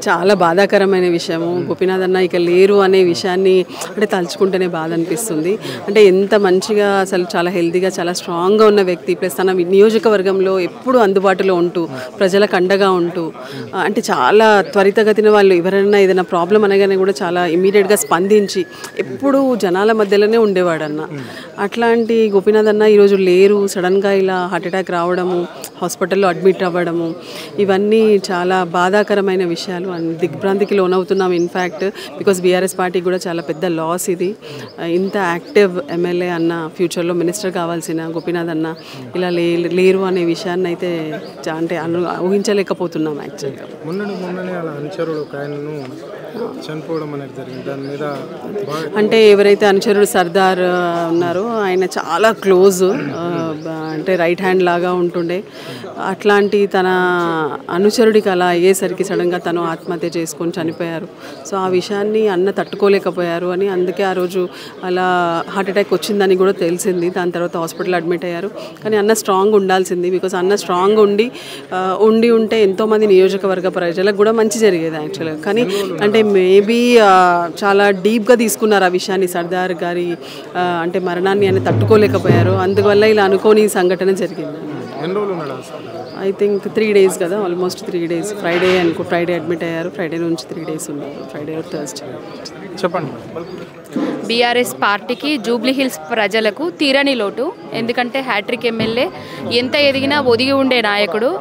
చాలా బాధాకరమైన విషయము. గోపీనాథ్ అన్న ఇక లేరు అనే విషయాన్ని అంటే తలుచుకుంటేనే బాధ అనిపిస్తుంది. అంటే ఎంత మంచిగా అసలు చాలా హెల్తీగా చాలా స్ట్రాంగ్గా ఉన్న వ్యక్తి, ప్లస్ తన నియోజకవర్గంలో ఎప్పుడూ అందుబాటులో ఉంటూ ప్రజలకు అండగా ఉంటూ అంటే చాలా త్వరితగతిన వాళ్ళు ఎవరైనా ఏదైనా ప్రాబ్లం అనగానే కూడా చాలా ఇమీడియట్గా స్పందించి ఎప్పుడూ జనాల మధ్యలోనే ఉండేవాడు అన్న. అట్లాంటి గోపీనాథ్ అన్న ఈరోజు లేరు. సడన్గా ఇలా హార్ట్ అటాక్ రావడము, హాస్పిటల్లో అడ్మిట్ అవ్వడము, ఇవన్నీ చాలా బాధాకరమైన విషయాలు. దిగ్భ్రాంతికి లోనవుతున్నాం. ఇన్ఫ్యాక్ట్ బికాస్ బీఆర్ఎస్ పార్టీకి కూడా చాలా పెద్ద లాస్ ఇది. ఇంత యాక్టివ్ ఎమ్మెల్యే అన్న, ఫ్యూచర్లో మినిస్టర్ కావాల్సిన గోపీనాథ్ అన్న ఇలా లేరు అనే విషయాన్ని అయితే అంటే ఊహించలేకపోతున్నాం యాక్చువల్గా. మొన్ననే అలా అనుచరుడు ఒక ఆయనను చనిపోవడం అనేది జరిగింది. దాని మీద అంటే ఎవరైతే అనుచరుడు సర్దార్ ఉన్నారో ఆయన చాలా క్లోజ్, అంటే రైట్ హ్యాండ్ లాగా ఉంటుండే. అట్లాంటి తన అనుచరుడికి అలా అయ్యేసరికి సడన్గా తను ఆత్మహత్య చేసుకొని చనిపోయారు. సో ఆ విషయాన్ని అన్న తట్టుకోలేకపోయారు అని, అందుకే ఆ రోజు అలా హార్ట్ అటాక్ వచ్చిందని కూడా తెలిసింది. దాని తర్వాత హాస్పిటల్ అడ్మిట్ అయ్యారు. కానీ అన్న స్ట్రాంగ్ ఉండాల్సింది. బికాస్ అన్న స్ట్రాంగ్ ఉంటే ఎంతోమంది నియోజకవర్గ ప్రజలకు కూడా మంచి జరిగేది యాక్చువల్గా. కానీ అంటే మేబీ చాలా డీప్గా తీసుకున్నారు ఆ విషయాన్ని. సర్దార్ గారి అంటే మరణాన్ని ఆయన తట్టుకోలేకపోయారు. అందువల్ల ఇలా అనుకోని సంఘటన జరిగింది. ఐ థింక్ 3 days కదా, ఆల్మోస్ట్ 3 days. ఫ్రైడే అడ్మిట్ అయ్యారు. ఫ్రైడే నుంచి 3 days ఉన్నారు. Friday Thursday. చెప్పండి. బీఆర్ఎస్ పార్టీకి జూబ్లీ హిల్స్ ప్రజలకు తీరని లోటు. ఎందుకంటే హ్యాట్రిక్ ఎమ్మెల్యే, ఎంత ఎదిగినా ఒదిగి ఉండే నాయకుడు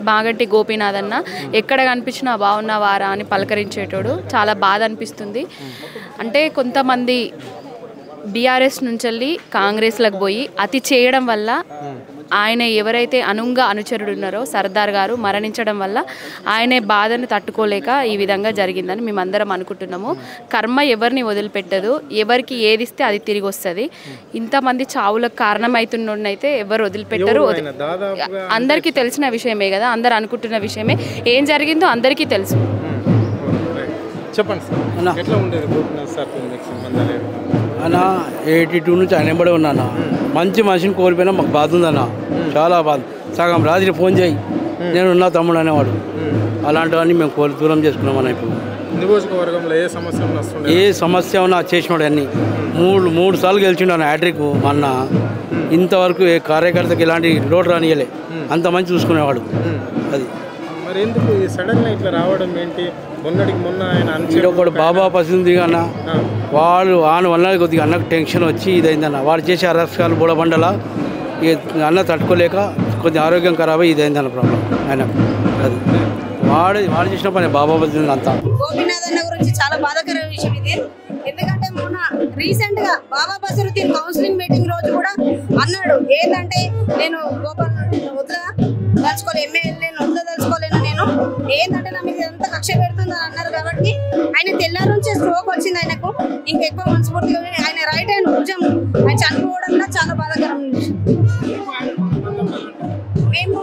మాగంటి గోపీనాథ్ అన్న. ఎక్కడ కనిపించినా బాగున్నావారా అని పలకరించేటోడు. చాలా బాధ అనిపిస్తుంది. అంటే కొంతమంది బీఆర్ఎస్ నుంచి కాంగ్రెస్లకు పోయి అతి చేయడం వల్ల ఆయన ఎవరైతే అనుచరుడు ఉన్నారో సర్దార్ గారు మరణించడం వల్ల ఆయనే బాధను తట్టుకోలేక ఈ విధంగా జరిగిందని మేమందరం అనుకుంటున్నాము. కర్మ ఎవరిని వదిలిపెట్టదు. ఎవరికి ఏదిస్తే అది తిరిగి వస్తుంది. ఇంతమంది చావులకు కారణమవుతున్నైతే ఎవరు వదిలిపెట్టరు. అందరికీ తెలిసిన విషయమే కదా, అందరు అనుకుంటున్న విషయమే. ఏం జరిగిందో అందరికీ తెలుసు. చెప్పండి సార్, ఎట్లా ఉండేది గోపీనాథ్ సార్ సంబంధాలు? అన్న 82 నుంచి ఆయన వెంబడే ఉన్నాను. మంచి మనిషిని కోల్పోయినా మాకు బాధ ఉందన్న, చాలా బాధ. సగం రాత్రి ఫోన్ చేయి నేను ఉన్నా తమ్ముడు అనేవాడు. అలాంటివన్నీ మేము దూరం చేసుకున్నాం అన్న. ఇప్పుడు నియోజకవర్గంలో ఏ సమస్య ఉన్నా చేసినాడు. అన్ని మూడు సార్లు గెలిచిండు అన్న హ్యాట్రిక్ అన్న. ఇంతవరకు ఏ కార్యకర్తకి ఇలాంటి లోటు రానియలే. అంత మంచి చూసుకునేవాడు. అది మరి ఎందుకు సడన్గా ఇట్లా రావడం ఏంటి? మొన్న ఆయన ఒకడు బాబా పసింది అన్న, వాడు వల్ల కొద్దిగా అన్నకు టెన్షన్ వచ్చి ఇదైందన్న. వాడు చేసే అరెస్టాలు బుడబండల అన్న తట్టుకోలేక కొద్దిగా ఆరోగ్యం ఖరాబ్ అయ్యి ఇదైందన్న ప్రాబ్లం ఆయనకు. అది వాడు చేసిన పని బాబా పసింది అంతా. గోపీనాథ్ అన్న గురించి చాలా బాధాకర విషయం ఇది. ఎందుకంటే మొన్న రీసెంట్ గా బాబా బసరుద్దీన్ కౌన్సిలింగ్ మీటింగ్ రోజు కూడా అన్నాడు ఏంటంటే, నేను గోపాల్ వదలదలుచుకోలేను, ఎమ్మెల్యేను వదలదలుచుకోలేను, నేను ఏంటంటే నా మీద ఎంత కక్ష పెడుతుందని అన్నారు. కాబట్టి ఆయన తెల్లారి నుంచి స్ట్రోక్ వచ్చింది ఆయనకు. ఇంకెక్కువ మనస్ఫూర్తిగా ఆయన రైట్ హ్యాండ్ భుజం ఆయన చనిపోవడంలో చాలా బాధాకరమైన విషయం. మేము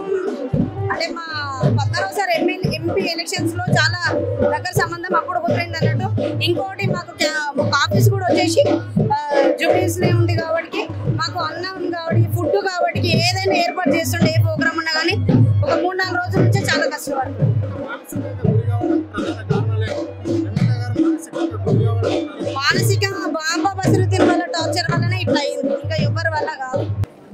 అంటే మా 16సారి ఎంపీ ఎలక్షన్స్ లో చాలా దగ్గర సంబంధం అప్పుడు కుదిరింది అన్నట్టు. ఇంకోటి మాకు ఆఫీస్ కూడా వచ్చేసి జూబ్లీస్ ఉంది కాబట్టి మాకు అన్నం కాబట్టి ఫుడ్ కాబట్టి ఏదైనా ఏర్పాటు చేస్తుండే, ఏ ప్రోగ్రామ్ ఉన్నా కానీ ఒక 3-4 రోజుల నుంచే చాలా కష్టపడుతుంది. మానసిక బాబా బసరుద్దీన్ వల్ల టార్చర్ వల్లనే ఇట్లా అయింది, ఇంకా ఎవరి వల్ల కాదు.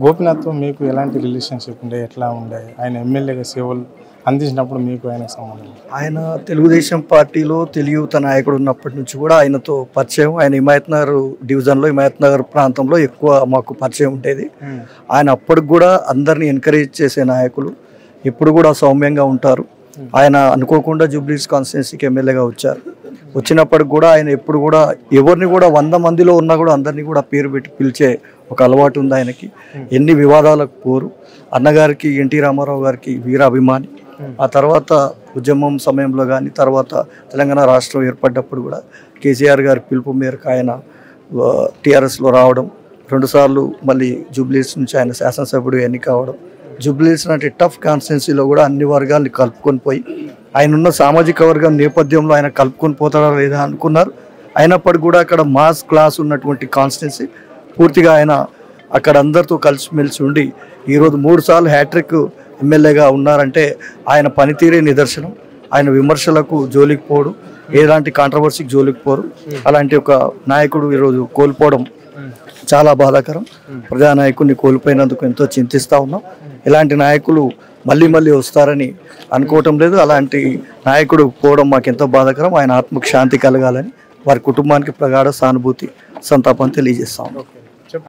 గోపీనాథ్తో మీకు ఎలాంటి రిలేషన్షిప్ ఉండే, ఎట్లా ఉండే? ఆయన ఎమ్మెల్యేగా సేవలు అందించినప్పుడు మీకు ఆయనకు సంబంధం? ఆయన తెలుగుదేశం పార్టీలో తెలుగుత నాయకుడు ఉన్నప్పటి నుంచి కూడా ఆయనతో పరిచయం. ఆయన హిమాయత్నగర్ డివిజన్లో, హిమాయత్నగర్ ప్రాంతంలో ఎక్కువ మాకు పరిచయం ఉండేది. ఆయన అప్పటికి కూడా అందరినీ ఎంకరేజ్ చేసే నాయకులు, ఎప్పుడు కూడా సౌమ్యంగా ఉంటారు. ఆయన అనుకోకుండా జూబ్లీస్ కాన్స్టిట్యున్సీకి ఎమ్మెల్యేగా వచ్చారు. వచ్చినప్పటికి కూడా ఆయన ఎప్పుడు కూడా ఎవరిని కూడా 100 మందిలో ఉన్నా కూడా అందరినీ కూడా పేరు పెట్టి పిలిచే ఒక అలవాటు ఉంది ఆయనకి. ఎన్ని వివాదాలకు పోరు. అన్నగారికి, ఎన్టీ రామారావు గారికి వీరాభిమాని. ఆ తర్వాత ఉద్యమం సమయంలో కానీ, తర్వాత తెలంగాణ రాష్ట్రం ఏర్పడ్డప్పుడు కూడా కేసీఆర్ గారి పిలుపు మేరకు ఆయన టీఆర్ఎస్లో రావడం, 2 సార్లు మళ్ళీ జూబ్లీస్ నుంచి ఆయన శాసనసభ్యుడు ఎన్నిక కావడం, జూబ్లీస్ లాంటి టఫ్ కాన్స్టిట్యున్సీలో కూడా అన్ని వర్గాల్ని కలుపుకొని పోయి ఆయన ఉన్న సామాజిక వర్గం నేపథ్యంలో ఆయన కలుపుకొని పోతారా లేదా అనుకున్నారు. అయినప్పటికీ కూడా అక్కడ మాస్ క్లాస్ ఉన్నటువంటి కాన్స్టిట్యున్సీ పూర్తిగా ఆయన అక్కడ అందరితో కలిసిమెలిసి ఉండి ఈరోజు 3 సార్లు హ్యాట్రిక్ ఎమ్మెల్యేగా ఉన్నారంటే ఆయన పనితీరే నిదర్శనం. ఆయన విమర్శలకు జోలికి పోడు, ఎలాంటి కాంట్రవర్సీకి జోలికి పోరు. అలాంటి ఒక నాయకుడు ఈరోజు కోల్పోవడం చాలా బాధాకరం. ప్రజానాయకుడిని కోల్పోయినందుకు ఎంతో చింతిస్తూ ఉన్నాం. ఇలాంటి నాయకులు మళ్ళీ మళ్ళీ వస్తారని అనుకోవటం లేదు. అలాంటి నాయకుడు పోవడం మాకు ఎంతో బాధాకరం. ఆయన ఆత్మకు శాంతి కలగాలని వారి కుటుంబానికి ప్రగాఢ సానుభూతి, సంతాపం తెలియజేస్తాం.